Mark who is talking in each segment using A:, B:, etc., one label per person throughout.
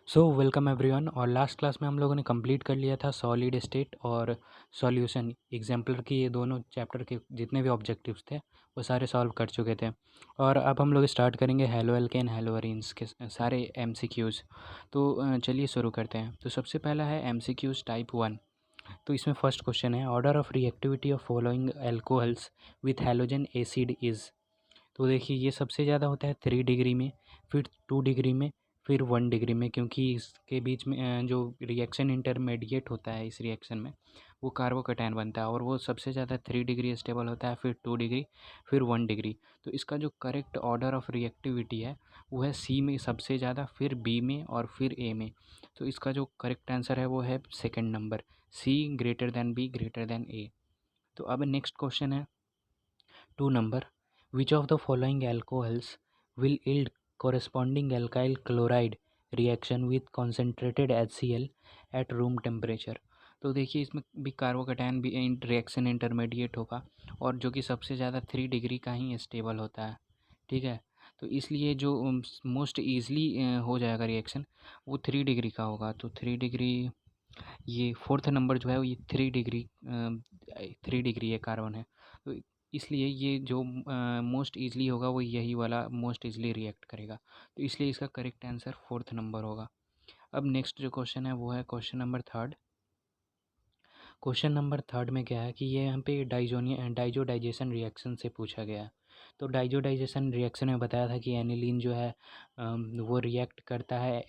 A: So welcome everyone. और last class में हम लोगों ने कंप्लीट कर लिया था सॉलिड स्टेट और सॉल्यूशन एग्जाम्पलर की। ये दोनों चैप्टर के जितने भी ऑब्जेक्टिव्स थे वो सारे सॉल्व कर चुके थे। और अब हम लोग स्टार्ट करेंगे हेलो एल्केन हेलो अरीन्स के सारे एमसीक्यूज़। तो चलिए शुरू करते हैं। तो सबसे पहला है एमसीक्यूज़ टाइप 1। तो इसमें फर्स्ट क्वेश्चन है order of reactivity of following alcohols with halogen acid is. तो देखिए ये सबसे ज़्यादा होता है 3 डिग्री में, फिर 2 डिग्री में, फिर 1 डिग्री में, क्योंकि इसके बीच में जो रिएक्शन इंटरमीडिएट होता है इस रिएक्शन में वो कार्बोकैटायन बनता है और वो सबसे ज़्यादा 3 डिग्री स्टेबल होता है, फिर 2 डिग्री, फिर 1 डिग्री। तो इसका जो करेक्ट ऑर्डर ऑफ रिएक्टिविटी है वो है सी में सबसे ज़्यादा, फिर बी में और फिर ए में। तो इसका जो करेक्ट आंसर है वो है second number, C greater than B greater than A. तो अब नेक्स्ट क्वेश्चन है 2 number, which of the following alcohols will yield corresponding alkyl chloride reaction with concentrated HCl at room temperature। तो देखिए इसमें भी कार्बोकैटायन भी रिएक्शन इंटरमीडिएट होगा और जो कि सबसे ज़्यादा 3 डिग्री का ही स्टेबल होता है। ठीक है, तो इसलिए जो मोस्ट ईजली हो जाएगा रिएक्शन वो 3 डिग्री का होगा। तो 3 डिग्री, ये फोर्थ नंबर जो है वो ये 3 डिग्री ये कार्बन है। तो इसलिए ये जो मोस्ट ईजली होगा वो यही वाला मोस्ट ईजली रिएक्ट करेगा। तो इसलिए इसका करेक्ट आंसर फोर्थ नंबर होगा। अब नेक्स्ट जो क्वेश्चन है वो है question number third. Question number third में क्या है कि ये यहाँ पे डाइजोडाइजेशन रिएक्शन से पूछा गया है। तो डाइजोडाइजेशन रिएक्शन में बताया था कि एनिलीन जो है वो रिएक्ट करता है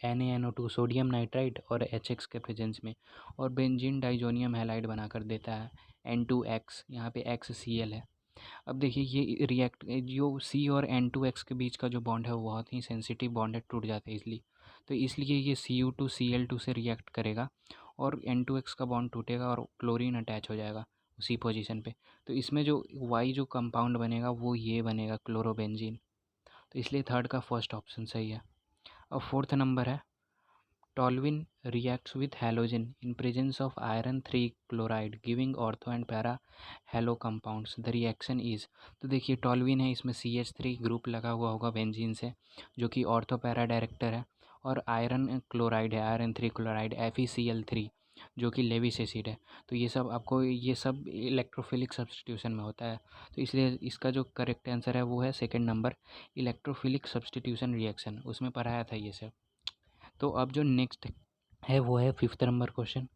A: NaNO2 सोडियम नाइट्राइड और HX के प्रेजेंस में, और बेंजीन डाइजोनियम हैलाइड बनाकर देता है N2X, यहाँ पे XCl है। अब देखिए ये रिएक्ट जो C और N2X के बीच का जो बॉन्ड है वो बहुत ही सेंसिटिव बॉन्ड है, टूट जाता है इजली। तो इसलिए ये Cu2Cl2 से रिएक्ट करेगा और N2X का बॉन्ड टूटेगा और क्लोरीन अटैच हो जाएगा उसी पोजीशन पे। तो इसमें जो Y जो कंपाउंड बनेगा वो ये बनेगा क्लोरोबेंजीन। तो इसलिए थर्ड का फर्स्ट ऑप्शन सही है। अब फोर्थ नंबर है टॉल्विन reacts with halogen in presence of iron 3 chloride giving ortho and para halo compounds. The reaction is। तो देखिए टॉल्विन है, इसमें CH3 ग्रुप लगा हुआ होगा बेंजीन से जो कि ऑर्थो पैरा डायरेक्टर है, और आयरन क्लोराइड है, आयरन 3 क्लोराइड FeCl3 जो कि लेविस एसिड है। तो ये सब आपको ये सब इलेक्ट्रोफिलिक सब्सटीट्यूशन में होता है। तो इसलिए इसका जो करेक्ट आंसर है वो है second number, electrophilic substitution reaction, उसमें पढ़ाया था ये सब। तो अब जो नेक्स्ट है वो है fifth number question.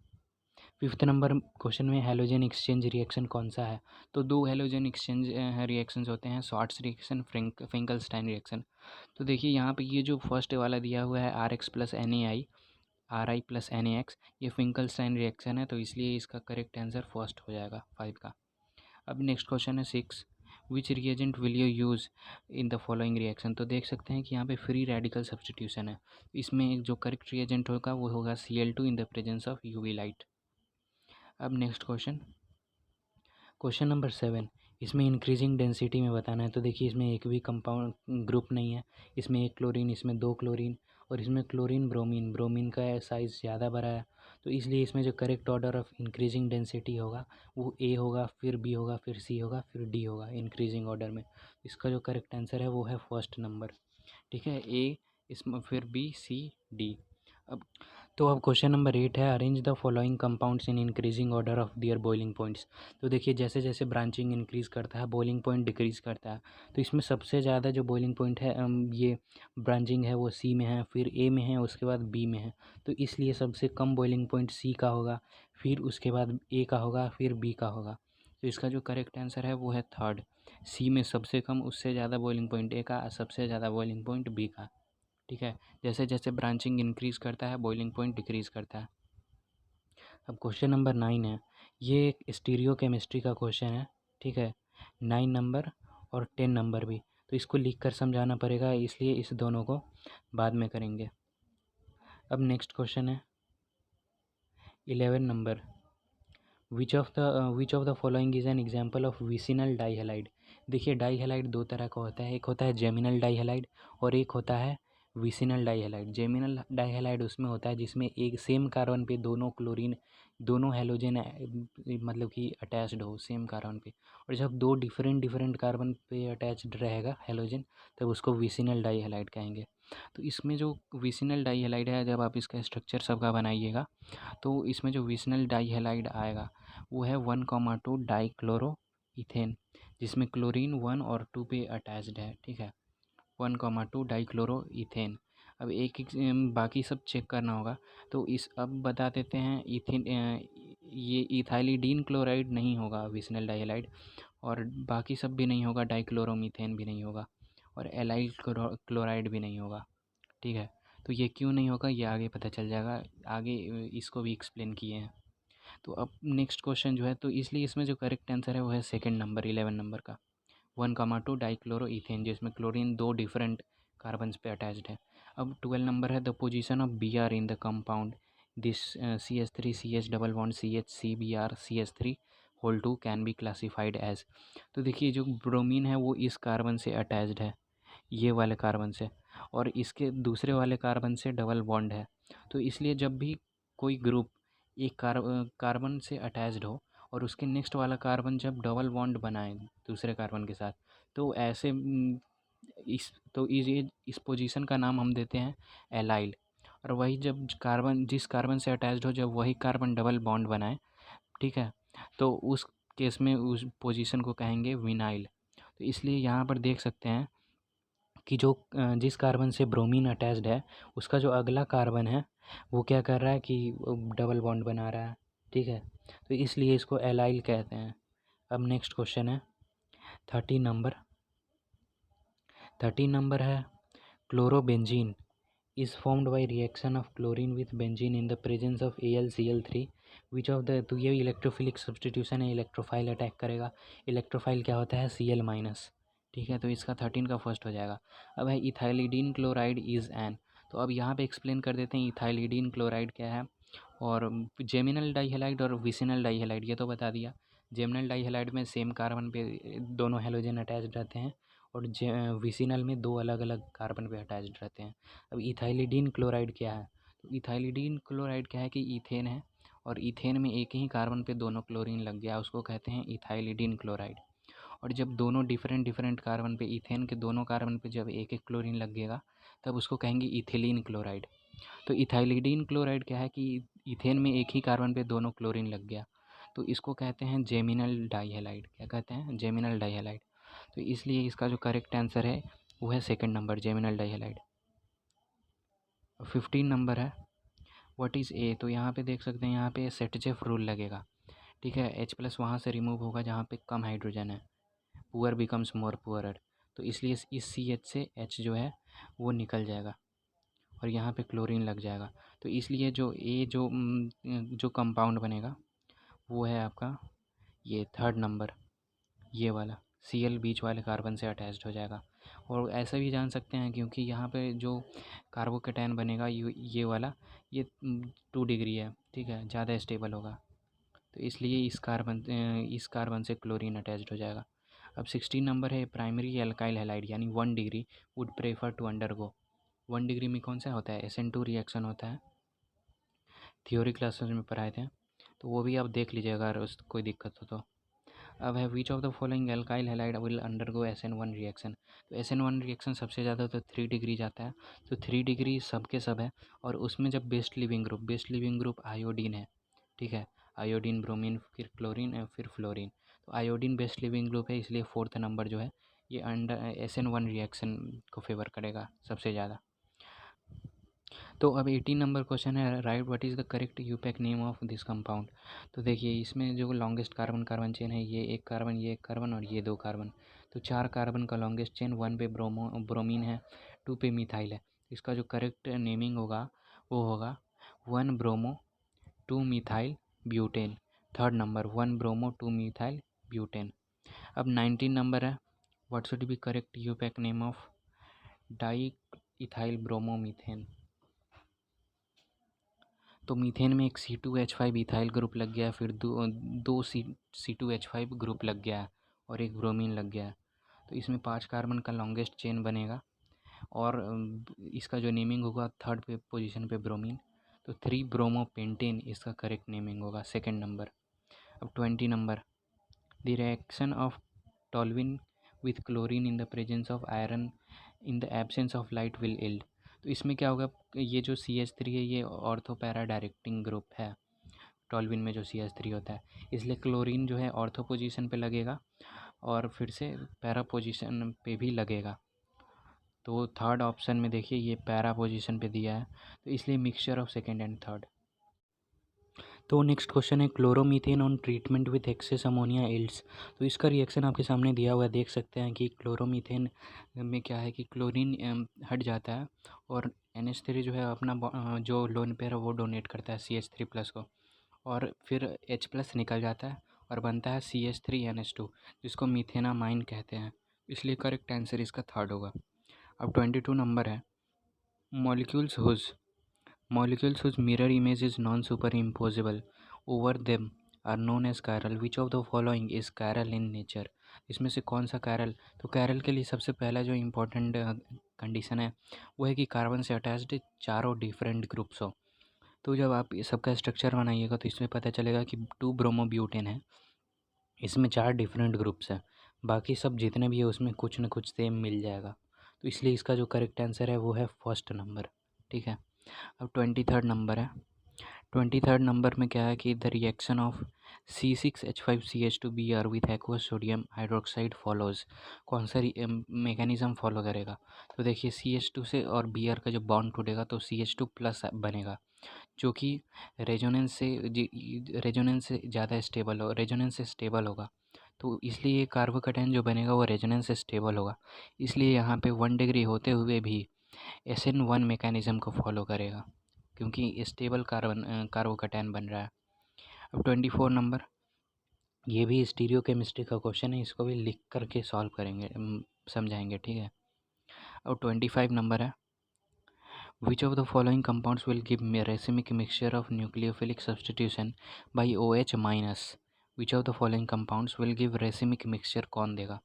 A: Fifth number question में हैलोजन एक्सचेंज रिएक्शन कौन सा है। तो दो हैलोजन एक्सचेंज रिएक्शंस होते हैं, शॉर्ट्स रिएक्शन, फिंकलस्टाइन रिएक्शन। तो देखिए यहाँ पे ये जो फर्स्ट वाला दिया हुआ है RX plus NaI, RI plus NaX, ये फिंकलस्टाइन रिएक्शन है। तो इसलिए इसका करेक्ट आंसर फर्स्ट हो जाएगा 5 का। अब नेक्स्ट क्वेश्चन है 6, which reagent will you use in the following reaction. तो देख सकते हैं कि यहाँ पे फ्री रेडिकल सब्सटीट्यूशन है। इसमें जो करेक्ट रिएजेंट होगा वो होगा Cl2 in the presence of UV light. अब नेक्स्ट क्वेश्चन, क्वेश्चन नंबर 7, इसमें इंक्रीजिंग डेंसिटी में बताना है। तो देखिए इसमें एक भी कंपाउंड ग्रुप नहीं है, इसमें एक क्लोरीन, इसमें दो क्लोरीन, और इसमें क्लोरीन ब्रोमीन, ब्रोमीन का साइज़ ज़्यादा बड़ा है। तो इसलिए इसमें जो correct order of increasing density होगा वो A होगा, फिर B होगा, फिर C होगा, फिर D होगा इंक्रीजिंग ऑर्डर में। इसका जो करेक्ट आंसर है वो है फर्स्ट नंबर। ठीक है, A, इसमें फिर B C D। अब तो अब क्वेश्चन नंबर 8 है arrange the following compounds in increasing order of their boiling points. तो देखिए जैसे जैसे ब्रांचिंग इंक्रीज़ करता है बॉइलिंग पॉइंट डिक्रीज़ करता है। तो इसमें सबसे ज़्यादा जो बॉइलिंग पॉइंट है ये ब्रांचिंग है वो C में है, फिर A में है, उसके बाद B में है। तो इसलिए सबसे कम बॉइलिंग पॉइंट C का होगा, फिर उसके बाद A का होगा, फिर B का होगा। तो इसका जो करेक्ट आंसर है वो है थर्ड, C में सबसे कम, उससे ज़्यादा बॉइलिंग पॉइंट A का, सबसे ज़्यादा बॉइलिंग पॉइंट B का। ठीक है, जैसे जैसे ब्रांचिंग इंक्रीज़ करता है बॉइलिंग पॉइंट डिक्रीज़ करता है। अब क्वेश्चन नंबर 9 है, ये एक स्टीरियो केमिस्ट्री का क्वेश्चन है। ठीक है, 9 नंबर और 10 नंबर भी, तो इसको लिख कर समझाना पड़ेगा, इसलिए इस दोनों को बाद में करेंगे। अब नेक्स्ट क्वेश्चन है 11 number, which of the following is an example of vicinal dihalide. देखिए डाईहैलाइड दो तरह का होता है, एक होता है जेमिनल डाईहैलाइड और एक होता है विसिनल डाईहैलाइड। जेमिनल डाईहैलाइड उसमें होता है जिसमें एक सेम कार्बन पे दोनों क्लोरीन, दोनों हैलोजन मतलब कि अटैच्ड हो सेम कार्बन पे, और जब दो डिफरेंट डिफरेंट कार्बन पे अटैच्ड रहेगा हैलोजन तब उसको विसिनल डाईहैलाइड कहेंगे। तो इसमें जो विसिनल डाइहैलाइड है, जब आप इसका स्ट्रक्चर सबका बनाइएगा तो इसमें जो विसिनल डाइहैलाइड आएगा वो है 1,2 डाइक्लोरो इथेन, जिसमें क्लोरीन 1 और 2 पे अटैच्ड है। ठीक है, 1,2 डाइक्लोरो इथेन। अब एक एक बाकी सब चेक करना होगा। तो इस अब बता देते हैं इथिन ये इथाइलिडीन क्लोराइड नहीं होगा विसिनल डाइहैलाइड, और बाकी सब भी नहीं होगा, डाइक्लोरोमीथेन भी नहीं होगा, और एलाइल क्लोराइड भी नहीं होगा। ठीक है, तो ये क्यों नहीं होगा ये आगे पता चल जाएगा, आगे इसको भी एक्सप्लेन किए हैं। तो अब नेक्स्ट क्वेश्चन जो है, तो इसलिए इसमें जो करेक्ट आंसर है वो है सेकंड नंबर 11 नंबर का 1,2 डाइक्लोरो इथेन, जिसमें क्लोरीन 2 डिफरेंट कार्बन्स पे अटैच्ड है। अब 12 नंबर है the position of B R in the compound this CH3 CH double bond CH CBr CH3 can be classified as. तो देखिए जो ब्रोमीन है वो इस कार्बन से अटैच्ड है, ये वाले कार्बन से, और इसके दूसरे वाले कार्बन से डबल बॉन्ड है। तो इसलिए जब भी कोई ग्रुप एक कार्बन से अटैच्ड हो और उसके नेक्स्ट वाला कार्बन जब डबल बॉन्ड बनाए दूसरे कार्बन के साथ, तो ऐसे इस पोजीशन का नाम हम देते हैं एलाइल। और वही जब कार्बन जिस कार्बन से अटैच्ड हो जब वही कार्बन डबल बॉन्ड बनाए, ठीक है, तो उस केस में उस पोजीशन को कहेंगे विनाइल। तो इसलिए यहाँ पर देख सकते हैं कि जो जिस कार्बन से ब्रोमीन अटैच्ड है उसका जो अगला कार्बन है वो क्या कर रहा है कि डबल बॉन्ड बना रहा है। ठीक है, तो इसलिए इसको एलाइल कहते हैं। अब नेक्स्ट क्वेश्चन है 13 नंबर है chlorobenzene is formed by reaction of chlorine with benzene in the presence of AlCl3 which of the। तो ये इलेक्ट्रोफिलिक सब्सटीट्यूशन है, इलेक्ट्रोफाइल अटैक करेगा। इलेक्ट्रोफाइल क्या होता है Cl-। ठीक है, तो इसका 13 का फर्स्ट हो जाएगा। अब है इथाइलिडीन क्लोराइड इज़ एन। तो अब यहाँ पे एक्सप्लेन कर देते हैं इथाइलिडीन क्लोराइड क्या है, और जेमिनल डाइहैलाइड और विसिनल डाइहैलाइड ये तो बता दिया। जेमिनल डाइहैलाइड में सेम कार्बन पे दोनों हेलोजन अटैच्ड रहते हैं, और विसिनल में दो अलग अलग कार्बन पे अटैच्ड रहते हैं। अब इथाइलिडीन क्लोराइड क्या है, तो इथाइलिडीन क्लोराइड क्या है कि ईथेन है, और ईथेन में एक ही कार्बन पे दोनों क्लोरीन लग गया, उसको कहते हैं इथाइलिडीन क्लोराइड। और जब दोनों डिफरेंट डिफरेंट कार्बन पे ईथेन के दोनों कार्बन पे जब एक एक क्लोरीन लग गएगा तब उसको कहेंगे इथिलीन क्लोराइड। तो इथाइलिडीन क्लोराइड क्या है कि ईथेन में एक ही कार्बन पे दोनों क्लोरीन लग गया, तो इसको कहते हैं जेमिनल डाइहैलाइड। क्या कहते हैं? जेमिनल डाइहैलाइड। तो इसलिए इसका जो करेक्ट आंसर है वो है सेकंड नंबर जेमिनल डाइहैलाइड। 15 नंबर है व्हाट इज़ ए। तो यहाँ पे देख सकते हैं, यहाँ पे सेटजेफ रूल लगेगा। ठीक है, H+ वहाँ से रिमूव होगा जहाँ पे कम हाइड्रोजन है, पुअर बिकम्स मोर पुअरर। तो इसलिए इस CH से H जो है वो निकल जाएगा और यहाँ पे क्लोरीन लग जाएगा। तो इसलिए जो ए जो कंपाउंड बनेगा वो है आपका ये थर्ड नंबर, ये वाला Cl बीच वाले कार्बन से अटैच्ड हो जाएगा। और ऐसा भी जान सकते हैं क्योंकि यहाँ पे जो कार्बोकेटायन बनेगा ये वाला, ये 2 डिग्री है। ठीक है, ज़्यादा स्टेबल होगा, तो इसलिए इस कार्बन से क्लोरीन अटैच्ड हो जाएगा। अब 16 नंबर है प्राइमरी एल्काइल हैलाइड, यानी 1 degree would prefer to undergo. 1 degree में कौन सा होता है? SN2 रिएक्शन होता है, थ्योरी क्लासेस में पढ़ाए थे, तो वो भी आप देख लीजिएगा अगर उस कोई दिक्कत हो तो। अब है विच of the following alkyl halide will undergo SN1 reaction. तो SN1 रिएक्शन सबसे ज़्यादा तो 3 डिग्री जाता है, तो 3 डिग्री सब के सब है। और उसमें जब बेस्ट लिविंग ग्रुप आयोडीन है, ठीक है, आयोडीन, ब्रोमीन, फिर क्लोरीन, फिर फ्लोरीन, तो आयोडीन बेस्ट लिविंग ग्रुप है, इसलिए 4th नंबर जो है ये अंडर SN1 रिएक्शन को फेवर करेगा सबसे ज़्यादा। तो अब 18 नंबर क्वेश्चन है right what is the correct IUPAC name of this compound. तो देखिए इसमें जो लॉन्गेस्ट कार्बन चेन है ये एक कार्बन और ये 2 कार्बन, तो 4 कार्बन का लॉन्गेस्ट चेन, 1 पे ब्रोमीन है, 2 पे मिथाइल है। इसका जो करेक्ट नेमिंग होगा वो होगा 1 bromo 2 methyl butane. Third number 1 bromo 2 methyl butane. अब 19 नंबर है what should be correct IUPAC name of diethyl bromomethane. तो मीथेन में एक C2H5 इथाइल ग्रुप लग गया, फिर दो C2H5 ग्रुप लग गया और एक ब्रोमीन लग गया। तो इसमें 5 कार्बन का लॉन्गेस्ट चेन बनेगा, और इसका जो नेमिंग होगा थर्ड पे पोजीशन पे ब्रोमीन, तो 3 ब्रोमोपेंटेन इसका करेक्ट नेमिंग होगा, सेकंड नंबर। अब 20 number the reaction of toluene with chlorine in the presence of iron in the absence of light will yield. तो इसमें क्या होगा, ये जो CH3 है ये ऑर्थो पैरा डायरेक्टिंग ग्रुप है टॉल्विन में जो CH3 होता है, इसलिए क्लोरीन जो है ऑर्थो पोजीशन पे लगेगा और फिर से पैरा पोजीशन पे भी लगेगा। तो थर्ड ऑप्शन में देखिए ये पैरा पोजीशन पे दिया है, तो इसलिए mixture of second and third. तो नेक्स्ट क्वेश्चन है chloromethane on treatment with excess ammonia yields. तो इसका रिएक्शन आपके सामने दिया हुआ है, देख सकते हैं कि क्लोरोमीथेन में क्या है कि क्लोरीन हट जाता है और NH3 जो है अपना जो लोन पेयर है वो डोनेट करता है CH3+ को, और फिर H+ निकल जाता है और बनता है CH3NH2 जिसको मीथेनामाइन कहते हैं। इसलिए करेक्ट आंसर इसका थर्ड होगा। अब 22 नंबर है, molecules whose mirror image is non-superimposable over them are known as chiral. Which of the following is chiral in nature? इसमें से कौन सा chiral? तो chiral के लिए सबसे पहला जो इम्पोर्टेंट कंडीशन है वो है कि कार्बन से अटैच्ड चारों डिफरेंट ग्रुप्स हो। तो जब आप ये सबका स्ट्रक्चर बनाइएगा तो इसमें पता चलेगा कि 2 ब्रोमोब्यूटेन है, इसमें 4 डिफरेंट ग्रुप्स हैं, बाकी सब जितने भी है उसमें कुछ न कुछ सेम मिल जाएगा। तो इसलिए इसका जो करेक्ट आंसर है वो है फर्स्ट नंबर। ठीक है, अब 23rd नंबर है। 23rd नंबर में क्या है कि the reaction of C6H5CH2Br with aqueous sodium hydroxide follows. कौन सा मेकेनिज़्म फॉलो करेगा? तो देखिए CH2 से और Br का जब बॉन्ड टूटेगा तो CH2+ बनेगा, जो कि रेजोनेंस से ज़्यादा स्टेबल हो, रेजोनेंस से स्टेबल होगा। तो इसलिए ये कार्बोकैटायन जो बनेगा वो रेजोनेंस से स्टेबल होगा, इसलिए यहाँ पे 1 डिग्री होते हुए भी SN1 मैकेनिज़्म को फॉलो करेगा क्योंकि स्टेबल कार्बोकैटायन बन रहा है। अब 24 नंबर, ये भी स्टीरियो केमिस्ट्री का क्वेश्चन है, इसको भी लिख करके सॉल्व करेंगे, समझाएंगे। ठीक है, अब 25 नंबर है, विच of the following compounds will give racemic mixture of nucleophilic substitution by OH-। Which of the following compounds will give racemic mixture कौन देगा?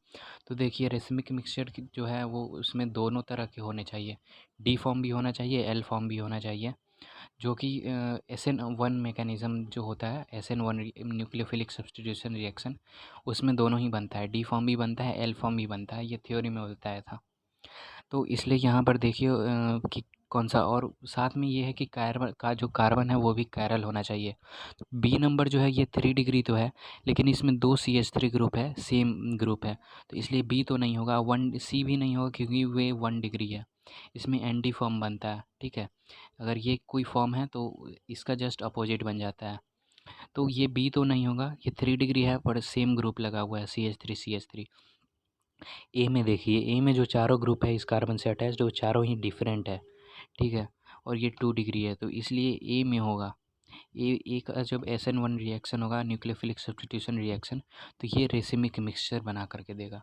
A: तो देखिए रेसिमिक मिक्सचर जो है वो उसमें दोनों तरह के होने चाहिए, D फॉर्म भी होना चाहिए, L फॉर्म भी होना चाहिए, जो कि SN1 मैकेनिज़्म जो होता है, SN1 न्यूक्लियोफिलिक सब्सटीट्यूशन रिएक्शन, उसमें दोनों ही बनता है, D फॉर्म भी बनता है, L फॉर्म भी बनता है, ये थ्योरी में बताया था। तो इसलिए यहाँ पर देखिए कि कौन सा, और साथ में ये है कि कार्बन है वो भी कायरल होना चाहिए। तो B नंबर जो है ये 3 डिग्री तो है, लेकिन इसमें 2 CH3 ग्रुप है, सेम ग्रुप है, तो इसलिए B तो नहीं होगा, 1 C भी नहीं होगा क्योंकि वे 1 डिग्री है, इसमें ND फॉर्म बनता है। ठीक है, अगर ये कोई फॉर्म है तो इसका जस्ट अपोजिट बन जाता है, तो ये B तो नहीं होगा, ये 3 डिग्री है पर सेम ग्रुप लगा हुआ है CH3। ए में देखिए, ए में जो चारों ग्रुप है इस कार्बन से अटैच्ड वो चारों ही डिफरेंट है। ठीक है, और ये 2 डिग्री है, तो इसलिए ए में होगा। ए का जब SN1 रिएक्शन होगा, न्यूक्लियोफिलिक सब्स्टिट्यूशन रिएक्शन, तो ये रेसिमिक मिक्सचर बना करके देगा,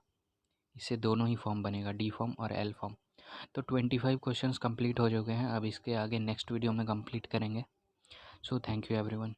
A: इससे दोनों ही फॉर्म बनेगा, D फॉर्म और L फॉर्म। तो 25 क्वेश्चंस कंप्लीट हो चुके हैं, अब इसके आगे नेक्स्ट वीडियो में कंप्लीट करेंगे। So thank you everyone.